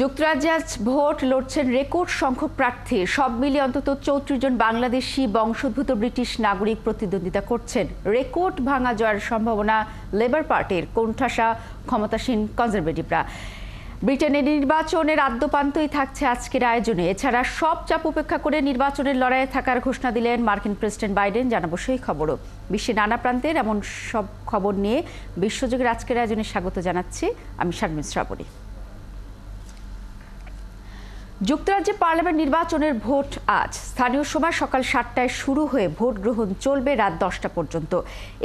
যুক্তরাজ্যে আজ ভোট লড়ছেন রেকর্ড সংখ্যক প্রার্থী। সব মিলিয়ে অন্তত ৩৪ জন বাংলাদেশি বংশোদ্ভূত ব্রিটিশ নাগরিক প্রতিদ্বন্দ্বিতা করছেন। রেকর্ড ভাঙা জয়ের সম্ভাবনা লেবার পার্টির, কোণঠাসা ক্ষমতাসীন কনজারভেটিভরা। ব্রিটেনের নির্বাচনের আদ্যপান্তই থাকছে আজকের আয়োজনে। এছাড়া সব চাপ উপেক্ষা করে নির্বাচনের লড়াইয়ে থাকার ঘোষণা দিলেন মার্কিন প্রেসিডেন্ট বাইডেন। জানাবো সেই খবরও। বিশ্বের নানা প্রান্তের এমন সব খবর নিয়ে বিশ্বযোগের আজকের আয়োজনে স্বাগত জানাচ্ছি আমি শারমিন শ্রাবণী। যুক্তরাজ্যে পার্লামেন্ট নির্বাচনের ভোট আজ। স্থানীয় সময় সকাল ৭টায় শুরু হয়ে ভোট গ্রহণ চলবে রাত ১০টা পর্যন্ত।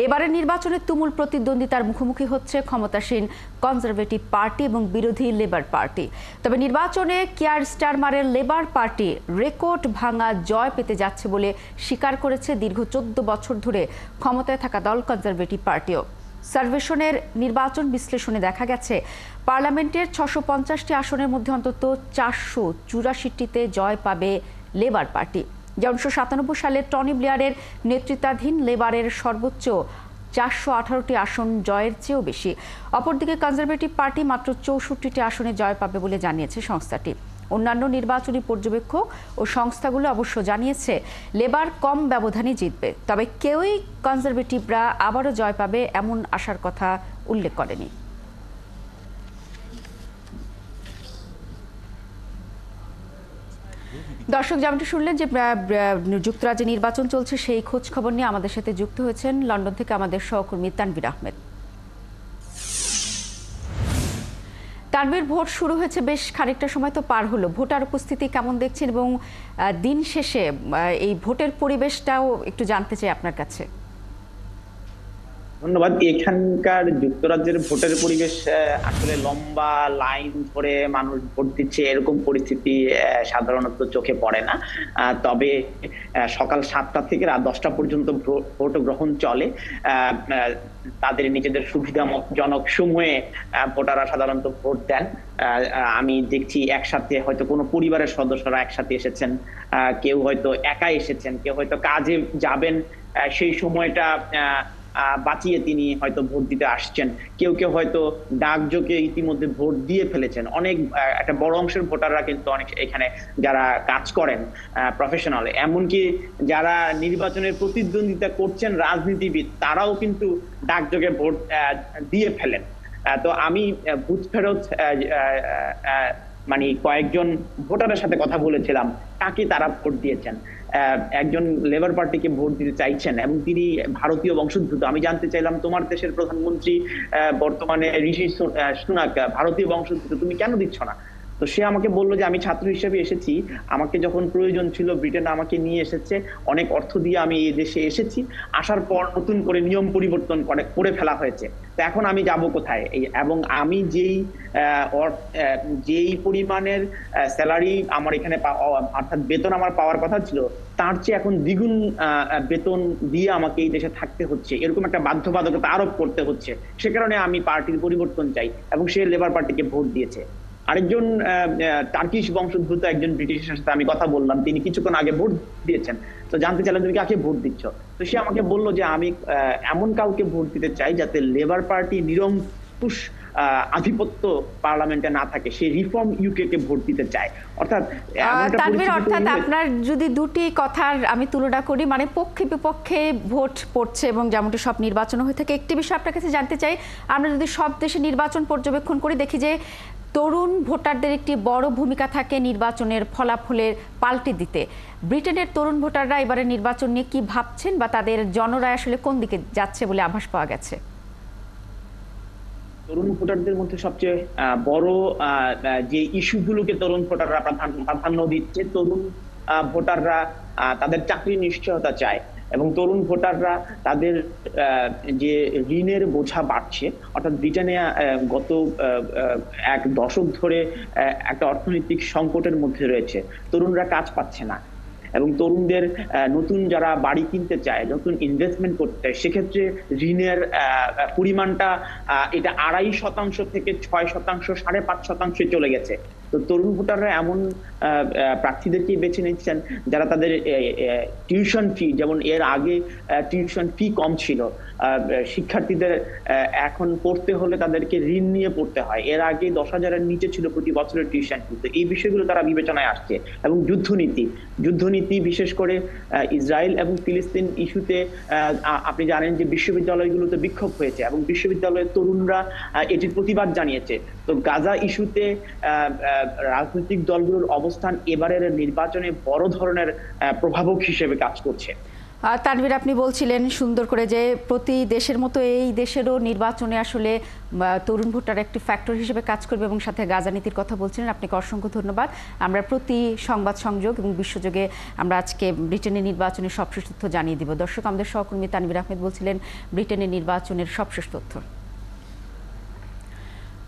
এবারের নির্বাচনে তুমুল প্রতিদ্বন্দ্বিতার মুখোমুখি হচ্ছে ক্ষমতাসীন কনজারভেটিভ পার্টি এবং বিরোধী লেবার পার্টি। তবে নির্বাচনে কিয়ার স্টারমারের লেবার পার্টি রেকর্ড ভাঙা জয় পেতে যাচ্ছে বলে স্বীকার করেছে দীর্ঘ ১৪ বছর ধরে ক্ষমতায় থাকা দল কনজারভেটিভ পার্টিও। সার্ভেশনের নির্বাচন বিশ্লেষণে দেখা গেছে পার্লামেন্টের ৬৫০টি আসনের মধ্যে অন্তত ৪৮৪টিতে জয় পাবে লেবার পার্টি, যা ১৯৯৭ সালে টনি ব্লেয়ারের নেতৃত্বাধীন লেবারের সর্বোচ্চ ৪১৮টি আসন জয়ের চেয়েও বেশি। অপরদিকে কনজারভেটিভ পার্টি মাত্র ৬৪টি আসনে জয় পাবে বলে জানিয়েছে সংস্থাটি। অন্যান্য নির্বাচনী পর্যবেক্ষক ও সংস্থাগুলো অবশ্য জানিয়েছে লেবার কম ব্যবধানে জিতবে, তবে কেউই কনজারভেটিভরা আবারও জয় পাবে এমন আশার কথা উল্লেখ করেনি। দর্শক, যেমনটি শুনলেন যে যুক্তরাজ্যে নির্বাচন চলছে, সেই খোঁজ খবর নিয়ে আমাদের সাথে যুক্ত হয়েছেন লন্ডন থেকে আমাদের সহকর্মী তানভীর আহমেদ। তানভীর, ভোট শুরু হয়েছে বেশ খানিকটা সময় তো পার হলো, ভোটার উপস্থিতি কেমন দেখছেন এবং দিন শেষে এই ভোটের পরিবেশটাও একটু জানতে চাই আপনার কাছে। ধন্যবাদ। এখানকার যুক্তরাজ্যের ভোটের পরিবেশ আসলে লম্বা লাইন ধরে মানুষ ভোট দিচ্ছে এরকম পরিস্থিতি সাধারণত চোখে পড়ে না। তবে সকাল ৭টা থেকে রাত ১০টা পর্যন্ত ভোট গ্রহণ চলে। তাদের নিজেদের সুবিধাজনক সময়ে ভোটাররা সাধারণত ভোট দেন। আমি দেখছি একসাথে হয়তো কোনো পরিবারের সদস্যরা একসাথে এসেছেন, কেউ হয়তো একা এসেছেন, কেউ হয়তো কাজে যাবেন, সেই সময়টা বাঁচিয়ে তিনি হয়তো ভোট দিতে আসছেন। কেউ কেউ হয়তো ডাকযোগে ইতিমধ্যে ভোট দিয়ে ফেলেছেন। অনেক একটা বড় অংশের ভোটাররা কিন্তু অনেক এখানে যারা কাজ করেন প্রফেশনাল, এমনকি যারা নির্বাচনের প্রতিদ্বন্দ্বিতা করছেন রাজনীতিবিদ, তারাও কিন্তু ডাকযোগে ভোট দিয়ে ফেলেন। তো আমি বুথ ফেরত মানে কয়েকজন ভোটারের সাথে কথা বলেছিলাম, কাকে তারা ভোট দিয়েছেন। একজন লেবার পার্টিকে ভোট দিতে চাইছেন এবং তিনি ভারতীয় বংশোদ্ভূত। আমি জানতে চাইলাম, তোমার দেশের প্রধানমন্ত্রী বর্তমানে ঋষি সুনাক ভারতীয় বংশোদ্ভূত, তুমি কেন দিচ্ছ না? তো সে আমাকে বললো যে আমি ছাত্র হিসেবে এসেছি, আমাকে যখন প্রয়োজন ছিল ব্রিটেন আমাকে নিয়ে এসেছে, অনেক অর্থ দিয়ে আমি এই দেশে এসেছি, আসার পর নতুন করে নিয়ম পরিবর্তন করে ফেলা হয়েছে, তো এখন আমি যাব কোথায়? এবং আমি যেই পরিমাণের স্যালারি আমার এখানে অর্থাৎ বেতন আমার পাওয়ার কথা ছিল, তার চেয়ে এখন দ্বিগুণ বেতন দিয়ে আমাকে এই দেশে থাকতে হচ্ছে, এরকম একটা বাধ্যবাধকতা আরোপ করতে হচ্ছে। সে কারণে আমি পার্টির পরিবর্তন চাই, এবং সে লেবার পার্টিকে ভোট দিয়েছে। আরেকজন টার্কিশ বংশোদ্ভূত একজন ব্রিটিশের সাথে আমি কথা বললাম, তিনি কিছুক্ষণ আগে ভোট দিয়েছেন। তো জানতে চাইলাম তুমি কাকে ভোট দিচ্ছ? তো সে আমাকে বললো যে আমি এমন কাউকে ভোট দিতে চাই যাতে লেবার পার্টি নিরঙ্কুশ আধিপত্য পার্লামেন্টে না থাকে, সে রিফর্ম ইউকে কে ভোট দিতে চায়। অর্থাৎ আপনার যদি দুটি কথার আমি তুলনা করি, মানে পক্ষে বিপক্ষে ভোট পড়ছে এবং যেমনটি সব নির্বাচন হয়ে থাকে, একটি বিষয় আপনার কাছে জানতে চাই, আমরা যদি সব দেশে নির্বাচন পর্যবেক্ষণ করি দেখি যে তরুণ ভোটারদের একটি বড় ভূমিকা থাকে নির্বাচনের ফলাফলের পাল্টে দিতে। ব্রিটেনের তরুণ ভোটাররা এবারে নির্বাচন নিয়ে কি ভাবছেন বা তাদের জনরায় আসলে কোন দিকে যাচ্ছে বলে আভাস পাওয়া গেছে? তরুণ ভোটারদের মধ্যে সবচেয়ে বড় যে ইস্যুগুলোকে তরুণ ভোটাররা প্রাধান্য দিচ্ছে, তরুণ ভোটাররা তাদের চাকরির নিশ্চয়তা চায়, এবং তরুণ ভোটাররা তাদের যে ঋণের বোঝা বাড়ছে, অর্থাৎ ব্রিটেনে গত এক দশক ধরে একটা অর্থনৈতিক সংকটের মধ্যে রয়েছে, তরুণরা কাজ পাচ্ছে না, এবং তরুণদের নতুন যারা বাড়ি কিনতে চায়, নতুন ইনভেস্টমেন্ট করতে চায়, সেক্ষেত্রে ঋণের পরিমাণটা এটা ২.৫% থেকে ৬%, ৫.৫% চলে গেছে। তো তরুণ ভোটাররা এমন প্রার্থীদেরকেই বেছে নিচ্ছেন যারা তাদের টিউশন ফি, যেমন এর আগে টিউশন ফি কম ছিল, শিক্ষার্থীদের এখন পড়তে হলে তাদেরকে ঋণ নিয়ে পড়তে হয়, এর আগে 10,000-এর নিচে ছিল প্রতি বছরের টিউশন ফি। তো এই বিষয়গুলো তারা বিবেচনায় আসছে। এবং যুদ্ধনীতি বিশেষ করে ইসরায়েল এবং ফিলিস্তিন ইস্যুতে আপনি জানেন যে বিশ্ববিদ্যালয়গুলোতে বিক্ষোভ হয়েছে এবং বিশ্ববিদ্যালয়ের তরুণরা এটির প্রতিবাদ জানিয়েছে। তো গাজা ইস্যুতে রাজনৈতিক দলগুলোর অবস্থান এবারের নির্বাচনে বড় ধরনের প্রভাবক হিসেবে কাজ করছে। তানভীর, আপনি বলছিলেন সুন্দর করে যে প্রতি দেশের মতো এই দেশেরও নির্বাচনে আসলে তরুণ ভোটার একটি ফ্যাক্টর হিসেবে কাজ করবে এবং সাথে গাজা নীতির কথা বলছিলেন। আপনাকে অসংখ্য ধন্যবাদ। আমরা প্রতি সংবাদ সংযোগ এবং বিশ্বযোগে আমরা আজকে ব্রিটেনের নির্বাচনের সবশেষ তথ্য জানিয়ে দিব। দর্শক, আমাদের সহকর্মী তানভীর আহমেদ বলছিলেন ব্রিটেনের নির্বাচনের সবশেষ তথ্য।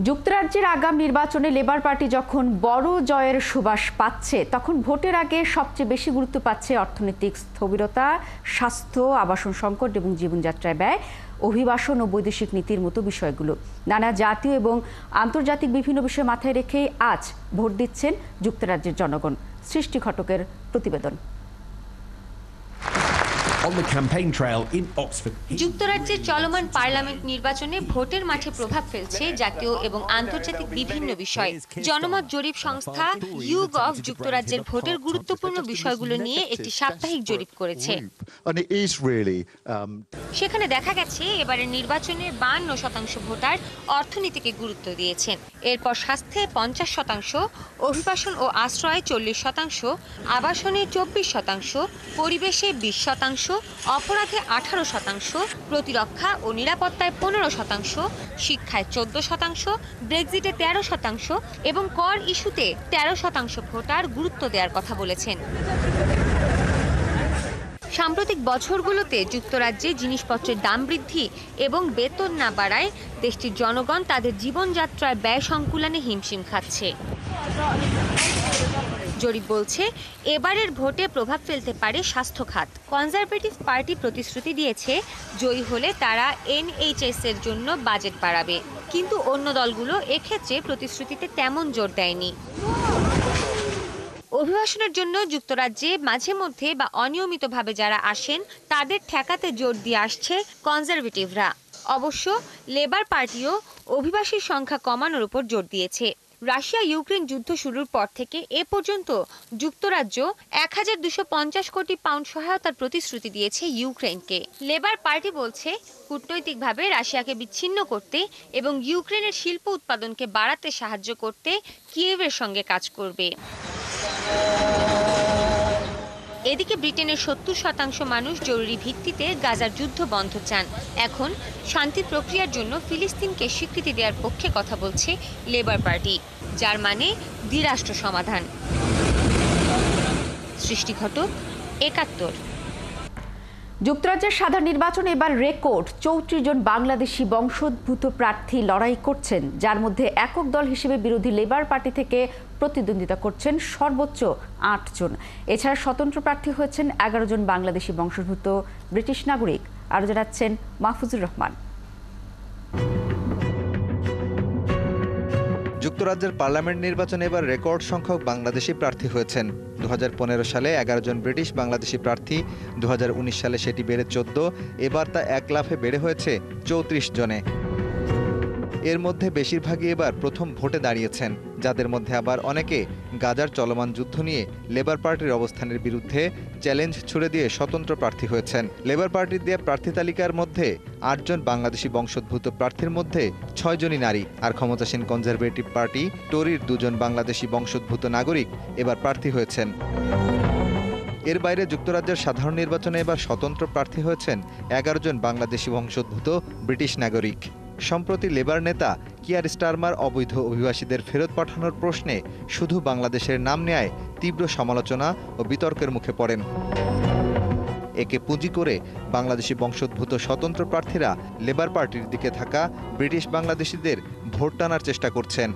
যুক্তরাজ্যের আগাম নির্বাচনে লেবার পার্টি যখন বড় জয়ের সুবাস পাচ্ছে, তখন ভোটের আগে সবচেয়ে বেশি গুরুত্ব পাচ্ছে অর্থনৈতিক স্থবিরতা, স্বাস্থ্য, আবাসন সংকট এবং জীবনযাত্রায় ব্যয়, অভিবাসন ও বৈদেশিক নীতির মতো বিষয়গুলো। নানা জাতীয় এবং আন্তর্জাতিক বিভিন্ন বিষয় মাথায় রেখেই আজ ভোট দিচ্ছেন যুক্তরাজ্যের জনগণ। সৃষ্টি ঘটকের প্রতিবেদন। যুক্তরাজ্যের চলমান পার্লামেন্ট নির্বাচনে ভোটের মাঠে প্রভাব ফেলছে জাতীয় এবং আন্তর্জাতিক বিভিন্ন বিষয়। জনমত জরিপ সংস্থা YouGov যুক্তরাজ্যের ভোটের গুরুত্বপূর্ণ বিষয়গুলো নিয়ে একটি সাপ্তাহিক জরিপ করেছে। সেখানে দেখা গেছে এবারের নির্বাচনে 52% ভোটার অর্থনীতিকে গুরুত্ব দিয়েছেন। এরপর স্বাস্থ্যে 50%, অভিবাসন ও আশ্রয়ে 40%, আবাসনে 24%, পরিবেশে 20%, অপরাধে 18%, প্রতিরক্ষা ও নিরাপত্তায় 15%, শিক্ষায় 14%, ব্রেক্সিটে 13% এবং কর ইস্যুতে 13% ভোটার গুরুত্ব দেওয়ার কথা বলেছেন। সাম্প্রতিক বছরগুলোতে যুক্তরাজ্যে জিনিসপত্রের দাম বৃদ্ধি এবং বেতন না বাড়ায় দেশটির জনগণ তাদের জীবনযাত্রায় ব্যয় সংকুলানে হিমশিম খাচ্ছে। জরিপ বলছে এবারের ভোটে প্রভাব ফেলতে পারে স্বাস্থ্য খাত। কনজারভেটিভ পার্টি প্রতিশ্রুতি দিয়েছে জয়ী হলে তারা NHS এর জন্য বাজেট বাড়াবে, কিন্তু অন্য দলগুলো এক্ষেত্রে প্রতিশ্রুতিতে তেমন জোর দেয়নি। অভিবাসনের জন্য যুক্তরাজ্যে মাঝে মধ্যে বা অনিয়মিতভাবে যারা আসেন তাদের ঠেকাতে জোর দিয়ে আসছে কনজারভেটিভরা। অবশ্য লেবার পার্টিও অভিবাসীর সংখ্যা কমানোর উপর জোর দিয়েছে। রাশিয়া ইউক্রেন যুদ্ধ শুরুর পর থেকে এ পর্যন্ত যুক্তরাজ্য 1250 কোটি পাউন্ড সহায়তার প্রতিশ্রুতি দিয়েছে ইউক্রেনকে। লেবার পার্টি বলছে কূটনৈতিকভাবে রাশিয়াকে বিচ্ছিন্ন করতে এবং ইউক্রেনের শিল্প উৎপাদনকে বাড়াতে সাহায্য করতে কিয়েভের সঙ্গে কাজ করবে। এদিকে ব্রিটেনের 70% মানুষ জরুরি ভিত্তিতে গাজার যুদ্ধ বন্ধ চান। এখন শান্তি প্রক্রিয়ার জন্য ফিলিস্তিনকে স্বীকৃতি দেওয়ার পক্ষে কথা বলছে লেবার পার্টি, যার মানে দ্বিরাষ্ট্র সমাধান। সৃষ্টি ঘটক, ৭১। যুক্তরাজ্যের সাধারণ নির্বাচনে এবার রেকর্ড 34 জন বাংলাদেশি বংশোদ্ভূত প্রার্থী লড়াই করছেন, যার মধ্যে একক দল হিসেবে বিরোধী লেবার পার্টি থেকে প্রতিদ্বন্দ্বিতা করছেন সর্বোচ্চ 8 জন। এছাড়া স্বতন্ত্র প্রার্থী হয়েছেন 11 জন বাংলাদেশি বংশোদ্ভূত ব্রিটিশ নাগরিক। আরও জানাচ্ছেন মাহফুজুর রহমান। যুক্তরাজ্যের পার্লামেন্ট নির্বাচনে এবার রেকর্ড সংখ্যক বাংলাদেশি প্রার্থী হয়েছেন। 2015 সালে 11 জন ব্রিটিশ বাংলাদেশি প্রার্থী, 2019 সালে সেটি বেড়ে 14, এবার তা এক লাফে বেড়ে হয়েছে 34 জনে। এর মধ্যে বেশিরভাগই এবার প্রথম ভোটে দাঁড়িয়েছেন, যাদের মধ্যে আবার অনেকে গাজার চলমান যুদ্ধ নিয়ে লেবার পার্টির অবস্থানের বিরুদ্ধে চ্যালেঞ্জ ছুড়ে দিয়ে স্বতন্ত্র প্রার্থী হয়েছেন। লেবার পার্টির দেয়া প্রার্থী তালিকার মধ্যে 8 জন বাংলাদেশি বংশোদ্ভূত প্রার্থীর মধ্যে 6 জনই নারী। আর ক্ষমতাসীন কনজারভেটিভ পার্টি টরির 2 জন বাংলাদেশি বংশোদ্ভূত নাগরিক এবার প্রার্থী হয়েছেন। এর বাইরে যুক্তরাজ্যের সাধারণ নির্বাচনে এবার স্বতন্ত্র প্রার্থী হয়েছেন 11 জন বাংলাদেশি বংশোদ্ভূত ব্রিটিশ নাগরিক। সম্প্রতি লেবার নেতা কিয়ার স্টারমার অবৈধ অভিবাসীদের ফেরত পাঠানোর প্রশ্নে শুধু বাংলাদেশের নাম নেয় তীব্র সমালোচনা ও বিতর্কের মুখে পড়েন। একে পুঁজি করে বাংলাদেশি বংশোদ্ভূত স্বতন্ত্র প্রার্থীরা লেবার পার্টির দিকে থাকা ব্রিটিশ বাংলাদেশিদের ভোট টানার চেষ্টা করছেন।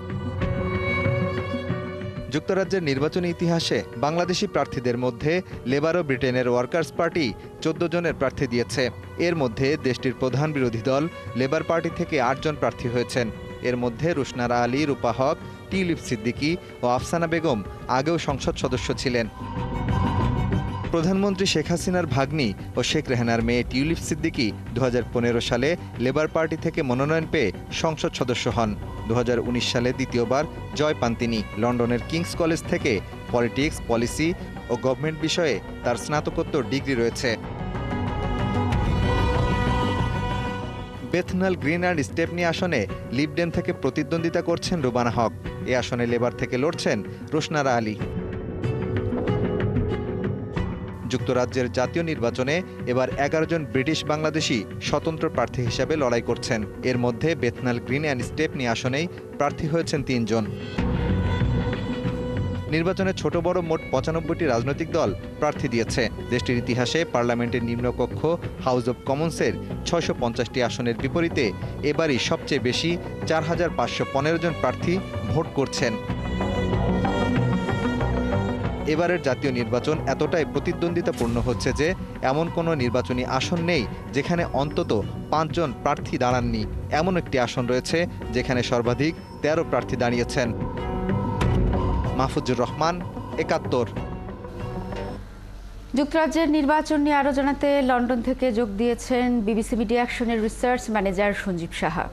যুক্তরাজ্যের নির্বাচনী ইতিহাসে বাংলাদেশি প্রার্থীদের মধ্যে লেবার ও ব্রিটেনের ওয়ার্কার্স পার্টি 14 জনের প্রার্থী দিয়েছে। এর মধ্যে দেশটির প্রধান বিরোধী দল লেবার পার্টি থেকে 8 জন প্রার্থী হয়েছেন। এর মধ্যে রুশনারা আলী, রূপা হক, টিউলিপ সিদ্দিকী ও আফসানা বেগম আগেও সংসদ সদস্য ছিলেন। প্রধানমন্ত্রী শেখ হাসিনার ভাগ্নি ও শেখ রেহানার মেয়ে টিউলিপ সিদ্দিকী 2015 সালে লেবার পার্টি থেকে মনোনয়ন পেয়ে সংসদ সদস্য হন। 2019 সালে দ্বিতীয়বার জয় পান তিনি। লন্ডনের কিংস কলেজ থেকে পলিটিক্স, পলিসি ও গভর্নমেন্ট বিষয়ে তার স্নাতকোত্তর ডিগ্রি রয়েছে। বেথনাল গ্রিন অ্যান্ড স্টেপনি আসনে লিবডেম থেকে প্রতিদ্বন্দ্বিতা করছেন রুবানা হক। এ আসনে লেবার থেকে লড়ছেন রোশনারা আলী। যুক্তরাজ্যের জাতীয় নির্বাচনে এবার 11 জন ব্রিটিশ বাংলাদেশি স্বতন্ত্র প্রার্থী হিসেবে লড়াই করছেন। এর মধ্যে বেথনাল গ্রিন অ্যান্ড স্টেপনি আসনেই প্রার্থী হয়েছেন 3 জন। নির্বাচনে ছোট বড় মোট 95টি রাজনৈতিক দল প্রার্থী দিয়েছে। দেশটির ইতিহাসে পার্লামেন্টের নিম্নকক্ষ হাউস অব কমন্সের 650টি আসনের বিপরীতে এবারই সবচেয়ে বেশি 4515 জন প্রার্থী ভোট করছেন। এবারের জাতীয় নির্বাচন এতটাই প্রতিদ্বন্দ্বিতাপূর্ণ হচ্ছে যে এমন কোনো নির্বাচনী আসন নেই যেখানে অন্তত 5 জন প্রার্থী দাঁড়াননি। এমন একটি আসন রয়েছে যেখানে সর্বাধিক 13 প্রার্থী দাঁড়িয়েছেন। মাহফুজুর রহমান, 71। যুক্তরাজ্যের নির্বাচন নিয়ে আরও জানাতে লন্ডন থেকে যোগ দিয়েছেন বিবিসি মিডিয়া অ্যাকশনের রিসার্চ ম্যানেজার সঞ্জীব সাহা।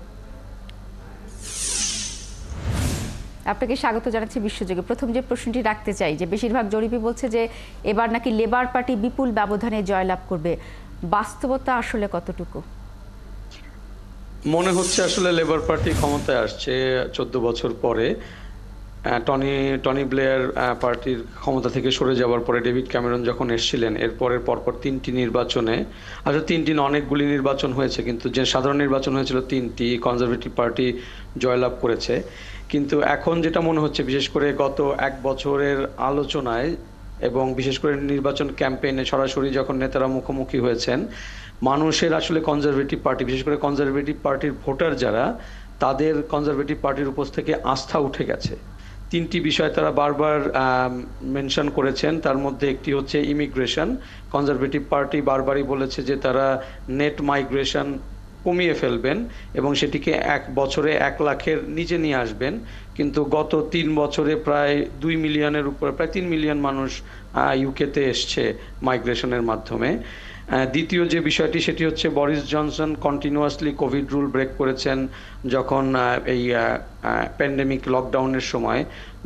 আপনাকে স্বাগত জানাচ্ছি বিশ্বযোগে। প্রথম যে প্রশ্নটি রাখতে চাই যে বেশিরভাগ জরিপই বলছে যে এবার নাকি লেবার পার্টি বিপুল ব্যবধানে জয়লাভ করবে, বাস্তবতা আসলে কতটুকু? মনে হচ্ছে আসলে লেবার পার্টি ক্ষমতায় আসছে 14 বছর পরে। টনি ব্লেয়ার পার্টির ক্ষমতা থেকে সরে যাওয়ার পরে ডেভিড ক্যামেরন যখন এসেছিলেন, এরপরের পরপর 3টি নির্বাচনে, আসলে 3টি অনেকগুলি নির্বাচন হয়েছে, কিন্তু যে সাধারণ নির্বাচন হয়েছিল 3টি, কনজারভেটিভ পার্টি জয়লাভ করেছে। কিন্তু এখন যেটা মনে হচ্ছে, বিশেষ করে গত 1 বছরের আলোচনায় এবং বিশেষ করে নির্বাচন ক্যাম্পেইনে সরাসরি যখন নেতারা মুখোমুখি হয়েছেন, মানুষের আসলে কনজারভেটিভ পার্টি, বিশেষ করে কনজারভেটিভ পার্টির ভোটার যারা, তাদের কনজারভেটিভ পার্টির উপর থেকে আস্থা উঠে গেছে। 3টি বিষয় তারা বারবার মেনশন করেছেন। তার মধ্যে একটি হচ্ছে ইমিগ্রেশন। কনজারভেটিভ পার্টি বারবারই বলেছে যে তারা নেট মাইগ্রেশন কমিয়ে ফেলবেন এবং সেটিকে 1 বছরে 1 লাখের নিচে নিয়ে আসবেন। কিন্তু গত 3 বছরে প্রায় 2 মিলিয়নের উপরে, প্রায় 3 মিলিয়ন মানুষ ইউকেতে এসছে মাইগ্রেশনের মাধ্যমে। দ্বিতীয় যে বিষয়টি সেটি হচ্ছে Boris Johnson continuously Covid rule break করেছেন। যখন এই প্যান্ডেমিক লকডাউনের সময়,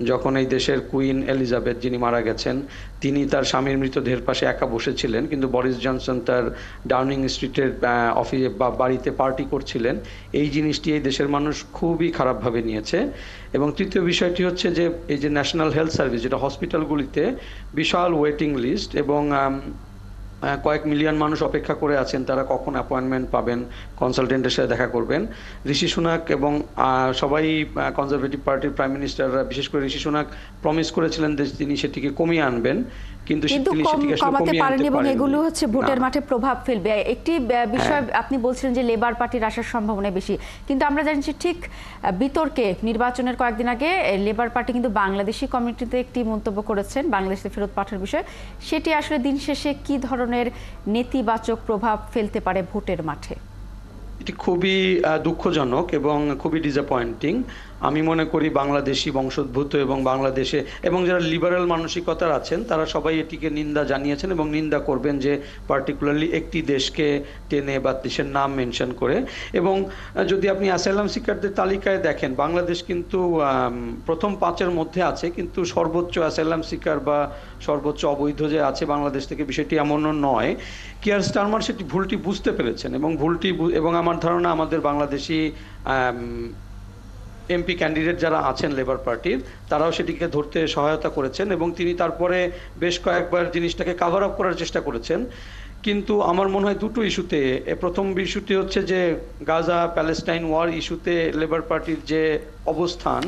যখন এই দেশের কুইন এলিজাবেথ যিনি মারা গেছেন, তিনি তার স্বামীর মৃতদেহের পাশে একা বসেছিলেন, কিন্তু বরিস জনসন তার ডাউনিং স্ট্রিটের অফিসে বা বাড়িতে পার্টি করছিলেন। এই জিনিসটি এই দেশের মানুষ খুবই খারাপভাবে নিয়েছে। এবং তৃতীয় বিষয়টি হচ্ছে যে এই যে ন্যাশনাল হেলথ সার্ভিস, যেটা হসপিটালগুলিতে বিশাল ওয়েটিং লিস্ট এবং কয়েক মিলিয়ন মানুষ অপেক্ষা করে আছেন তারা কখন অ্যাপয়েন্টমেন্ট পাবেন, কনসালটেন্টের সাথে দেখা করবেন। ঋষি সুনাক এবং সবাই কনজারভেটিভ পার্টির প্রাইম মিনিস্টাররা, বিশেষ করে ঋষি সুনাক প্রমিস করেছিলেন যে তিনি সেটিকে কমিয়ে আনবেন, কিন্তু তিনি সেটিকে আসলে কমিয়ে আনতে এবং পারেননি। এগুলো হচ্ছে ভোটের মাঠে প্রভাব ফেলবে। একটি বিষয় আপনি বলছিলেন যে লেবার পার্টির আসার সম্ভাবনা বেশি, কিন্তু আমরা জানছি ঠিক বিতর্কে নির্বাচনের কয়েকদিন আগে লেবার পার্টি কিন্তু বাংলাদেশি কমিউনিটিতে একটি মন্তব্য করেছেন বাংলাদেশে ফেরত পাঠানোর বিষয়। সেটি আসলে দিন শেষে কি ধরনের নেতিবাচক প্রভাব ফেলতে পারে ভোটের মাঠে? এটি খুবই দুঃখজনক এবং খুবই ডিসঅ্যাপয়েন্টিং। আমি মনে করি বাংলাদেশি বংশোদ্ভূত এবং বাংলাদেশে এবং যারা লিবারেল মানসিকতার আছেন তারা সবাই এটিকে নিন্দা জানিয়েছেন এবং নিন্দা করবেন যে পার্টিকুলারলি একটি দেশকে টেনে বা দেশের নাম মেনশন করে। এবং যদি আপনি অ্যাসাইলাম সিকারদের তালিকায় দেখেন, বাংলাদেশ কিন্তু প্রথম 5-এর মধ্যে আছে, কিন্তু সর্বোচ্চ অ্যাসাইলাম সিকার বা সর্বোচ্চ অবৈধ যে আছে বাংলাদেশ থেকে, বিষয়টি এমনও নয়। কিয়ার স্টারমার সেটি ভুলটি বুঝতে পেরেছেন এবং আমার ধারণা আমাদের বাংলাদেশি এমপি ক্যান্ডিডেট যারা আছেন লেবার পার্টির, তারাও সেটিকে ধরতে সহায়তা করেছেন এবং তিনি তারপরে বেশ কয়েকবার জিনিসটাকে কাভার আপ করার চেষ্টা করেছেন। কিন্তু আমার মনে হয় দুটো ইস্যুতে, প্রথম ইস্যুটি হচ্ছে যে গাজা প্যালেস্টাইন ওয়ার ইস্যুতে লেবার পার্টির যে অবস্থান,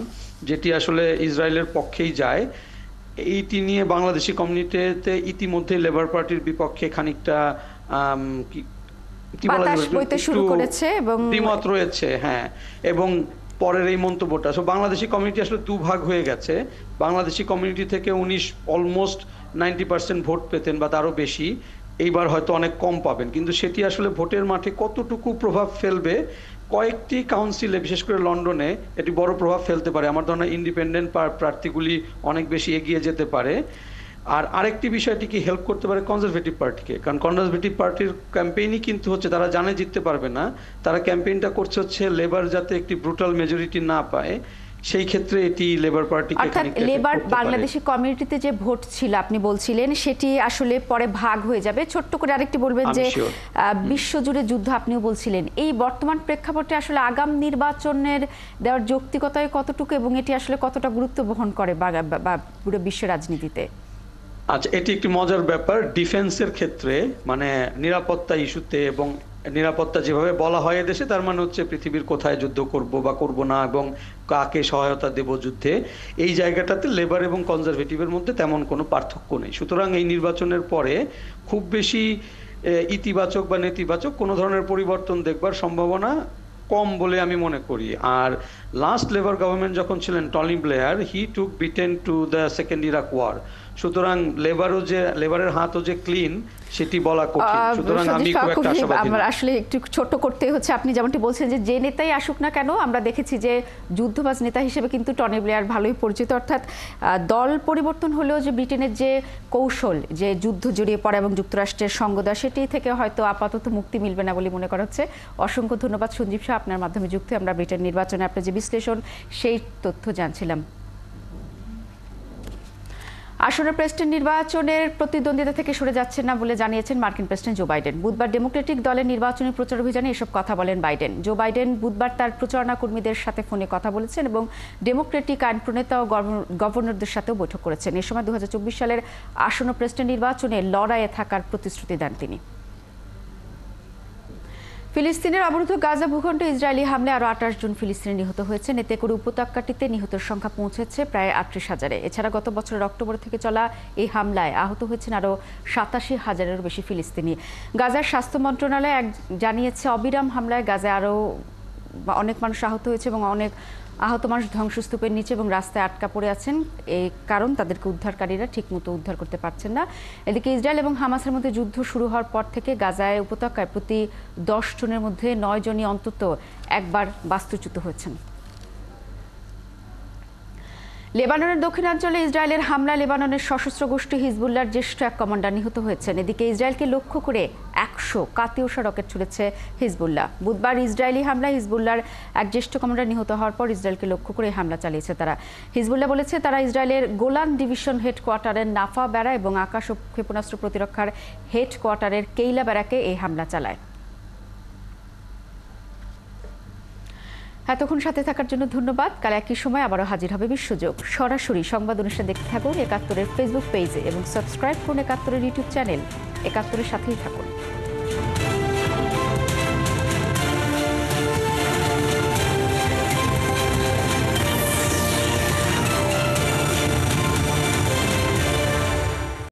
যেটি আসলে ইসরায়েলের পক্ষেই যায়, এইটি নিয়ে বাংলাদেশি কমিউনিটিতে ইতিমধ্যে লেবার পার্টির বিপক্ষে খানিকটা দ্বিমত রয়েছে। হ্যাঁ, এবং পরের এই মন্তব্যটা, বাংলাদেশি কমিউনিটি আসলে দুভাগ হয়ে গেছে। বাংলাদেশি কমিউনিটি থেকে 19 অলমোস্ট 90% ভোট পেতেন বা তারও বেশি, এইবার হয়তো অনেক কম পাবেন, কিন্তু সেটি আসলে ভোটের মাঠে কতটুকু প্রভাব ফেলবে কয়েকটি কাউন্সিলে, বিশেষ করে লন্ডনে, এটি বড় প্রভাব ফেলতে পারে। আমার ধারণা ইন্ডিপেন্ডেন্ট প্রার্থীগুলি অনেক বেশি এগিয়ে যেতে পারে। আর আরেকটি বিষয়টি কি হেল্প করতে পারে কনজারভেটিভ পার্টিকে, কারণ কনজারভেটিভ পার্টির ক্যাম্পেইনই কিন্তু হচ্ছে, তারা জানে জিততে পারবে না, তারা ক্যাম্পেইনটা করছে হচ্ছে লেবার যাতে একটি ব্রুটাল মেজরিটি না পায়, সেই ক্ষেত্রে এটি লেবার পার্টিকে অর্থাৎ লেবার বাংলাদেশি কমিউনিটিতে যে ভোট ছিল আপনি বলছিলেন সেটি আসলে পরে ভাগ হয়ে যাবে। ছোট্ট করে আরেকটি বলবেন যে বিশ্বজুড়ে যুদ্ধ আপনিও বলছিলেন, এই বর্তমান প্রেক্ষাপটে আসলে আগাম নির্বাচনের দেওয়ার যৌক্তিকতায় কতটুকু এবং এটি আসলে কতটা গুরুত্ব বহন করে বা পুরো বিশ্ব রাজনীতিতে? আচ্ছা, এটি একটি মজার ব্যাপার। ডিফেন্সের ক্ষেত্রে, মানে নিরাপত্তা ইস্যুতে, এবং নিরাপত্তা যেভাবে বলা হয় এদেশে, তার মানে হচ্ছে পৃথিবীর কোথায় যুদ্ধ করব বা করব না এবং কাকে সহায়তা দেব যুদ্ধে, এই জায়গাটাতে লেবার এবং কনজারভেটিভের মধ্যে তেমন কোনো পার্থক্য নেই। সুতরাং এই নির্বাচনের পরে খুব বেশি ইতিবাচক বা নেতিবাচক কোনো ধরনের পরিবর্তন দেখবার সম্ভাবনা কম বলে আমি মনে করি। আর লাস্ট লেবার গভর্নমেন্ট যখন ছিলেন Tony Blair, he took Britain to the second Iraq war. সুতরাং লেবারের হাতও যে ক্লিন সেটি বলা কঠিন। সুতরাং আমি খুব একটা আশাবাদী আমরা আসলে একটু ছোট করতে হচ্ছে। আপনি যেমনটি বলছেন যে নেতাই আসুক না কেন, আমরা দেখেছি যে যুদ্ধবাজ নেতা হিসেবে কিন্তু টনি ব্লেয়ার ভালোই পরিচিত। অর্থাৎ দল পরিবর্তন হলেও যে ব্রিটেনের যে কৌশল, যে যুদ্ধ জড়িয়ে পড়া এবং যুক্তরাষ্ট্রের সঙ্গ দেওয়া, সেটি থেকে হয়তো আপাতত মুক্তি মিলবে না বলে মনে করা হচ্ছে। অসংখ্য ধন্যবাদ সঞ্জীব শাহ, আপনার মাধ্যমে যুক্ত আমরা ব্রিটেন নির্বাচনে আপনার যে বিশ্লেষণ সেই তথ্য জানছিলাম। আসন্ন প্রেসিডেন্ট নির্বাচনের প্রতিদ্বন্দ্বিতা থেকে সরে যাচ্ছেন না বলে জানিয়েছেন মার্কিন প্রেসিডেন্ট জো বাইডেন। বুধবার ডেমোক্রেটিক দলের নির্বাচনী প্রচার অভিযানে এসব কথা বলেন বাইডেন। জো বাইডেন বুধবার তার প্রচারণা কর্মীদের সাথে ফোনে কথা বলেছেন এবং ডেমোক্রেটিক আইন প্রণেতা ও গভর্নরদের সাথেও বৈঠক করেছেন। এ সময় 2024 সালের আসন্ন প্রেসিডেন্ট নির্বাচনে লড়াইয়ে থাকার প্রতিশ্রুতি দেন তিনি। ফিলিস্তিনের অবরুদ্ধ গাজা ভূখণ্ডে ইসরায়েলি হামলায় আরও 28 জন ফিলিস্তিনি নিহত হয়েছেন। এতে করে উপত্যকাটিতে নিহতের সংখ্যা পৌঁছেছে প্রায় 38,000-এ। এছাড়া গত বছরের অক্টোবর থেকে চলা এই হামলায় আহত হয়েছেন আরও 87,000-এরও বেশি ফিলিস্তিনি। গাজার স্বাস্থ্য মন্ত্রণালয় জানিয়েছে অবিরাম হামলায় গাজায় আরও অনেক মানুষ আহত হয়েছে এবং অনেক আহত মানুষ ধ্বংসস্তূপের নিচে এবং রাস্তায় আটকা পড়ে আছেন। এই কারণ তাদেরকে উদ্ধারকারীরা ঠিকমতো উদ্ধার করতে পারছেন না। এদিকে ইসরায়েল এবং হামাসের মধ্যে যুদ্ধ শুরু হওয়ার পর থেকে গাজায় উপত্যকায় প্রতি 10 জনের মধ্যে 9 জনই অন্তত একবার বাস্তুচ্যুত হয়েছেন। লেবাননের দক্ষিণাঞ্চলে ইসরায়েলের হামলায় লেবাননের সশস্ত্র গোষ্ঠী হিজবুল্লাহর জ্যেষ্ঠ এক কমান্ডার নিহত হয়েছেন। এদিকে ইসরায়েলকে লক্ষ্য করে 100 কাতিওশা রকেট ছুড়েছে হিজবুল্লাহ। বুধবার ইসরায়েলি হামলায় হিজবুল্লাহর এক জ্যেষ্ঠ কমান্ডার নিহত হওয়ার পর ইসরায়েলকে লক্ষ্য করে হামলা চালিয়েছে তারা। হিজবুল্লাহ বলেছে তারা ইসরায়েলের গোলান ডিভিশন হেডকোয়ার্টারের নাফা বেড়া এবং আকাশ ও ক্ষেপণাস্ত্র প্রতিরক্ষার হেডকোয়ার্টারের কেইলা বেড়াকে এই হামলা চালায়। এতক্ষণ সাথে থাকার জন্য ধন্যবাদ। কাল একই সময় আবারও হাজির হবে বিশ্বযোগ। সরাসরি সংবাদ অনুষ্ঠান দেখতে থাকুন একাত্তরের ফেসবুক পেজে এবং সাবস্ক্রাইব করুন একাত্তরের ইউটিউব চ্যানেল। একাত্তরের সাথেই থাকুন।